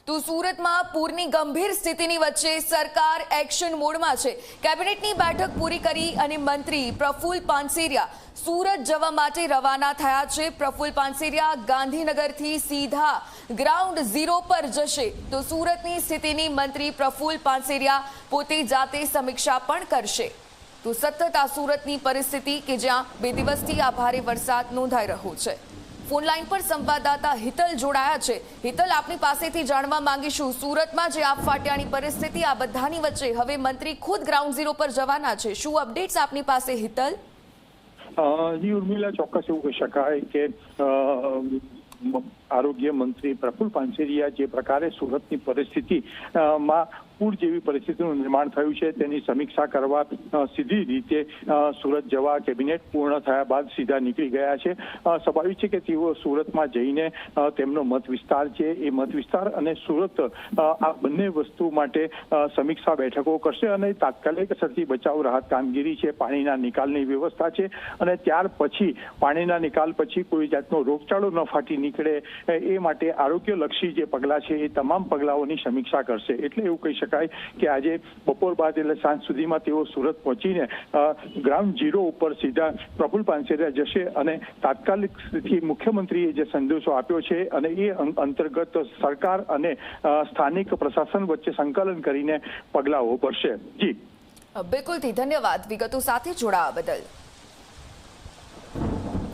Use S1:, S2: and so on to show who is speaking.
S1: તો સુરતમાં પૂરની ગંભીર સ્થિતિની વચ્ચે સરકાર એક્શન મોડમાં છે। કેબિનેટની બેઠક પૂરી કરી અને મંત્રી પ્રફુલ પાનસેરિયા સુરત જવા માટે રવાના થયા છે। પ્રફુલ પાનસેરિયા ગાંધીનગરથી સીધા ગ્રાઉન્ડ ઝીરો પર જશે। તો સુરતની સ્થિતિની મંત્રી પ્રફુલ પાનસેરિયા પોતે જાતે સમીક્ષા પણ કરશે। તો સતત આ સુરતની પરિસ્થિતિ કે જ્યાં 2 દિવસથી આ ભારે વરસાદ નોંધાઈ રહ્યો છે। ફોન લાઈન પર સંવાદદાતા હિતલ જોડાયા છે। હિતલ, આપની પાસેથી જાણવા માંગીશું, સુરતમાં જે આપ ફાટ્યાની પરિસ્થિતિ, આ બધાની વચ્ચે હવે મંત્રી ખુદ ગ્રાઉન્ડ ઝીરો પર જવાના છે। શું અપડેટ્સ આપની પાસે, હિતલ?
S2: જી ઉર્મિલા, ચોક્કસ એવું કહી શકાય કે આરોગ્ય મંત્રી પ્રફુલ પાનસેરિયા જે પ્રકારે સુરતની પરિસ્થિતિમાં પૂર જેવી પરિસ્થિતિનું નિર્માણ થયું છે તેની સમીક્ષા કરવા સીધી રીતે સુરત જવા કેબિનેટ પૂર્ણ થયા બાદ સીધા નીકળી ગયા છે। સ્વાભાવિક છે કે તેઓ સુરતમાં જઈને તેમનો મત વિસ્તાર છે એ મત વિસ્તાર અને સુરત આ બંને વસ્તુ માટે સમીક્ષા બેઠકો કરશે અને તાત્કાલિક અસરથી બચાવ રાહત કામગીરી છે, પાણીના નિકાલની વ્યવસ્થા છે અને ત્યાર પછી પાણીના નિકાલ પછી કોઈ જાતનો રોગચાળો ન ફાટી નીકળે એ માટે આરોગ્યલક્ષી જે પગલાં છે એ તમામ પગલાઓની સમીક્ષા કરશે। એટલે એવું કહી શકાય કે આજે બપોર બાદ એટલે સાંજ સુધીમાં તેઓ સુરત પહોંચીને ગ્રાઉન્ડ ઝીરો ઉપર સીધા પ્રફુલ પાનસેરિયા જશે અને તાત્કાલિકથી મુખ્યમંત્રીએ જે સંદેશો આપ્યો છે અને એ અંતર્ગત સરકાર અને સ્થાનિક પ્રશાસન વચ્ચે સંકલન કરીને પગલાઓ ભરશે। જી
S1: બિલકુલ, ધન્યવાદ વિગતો સાથે જોડાવા બદલ।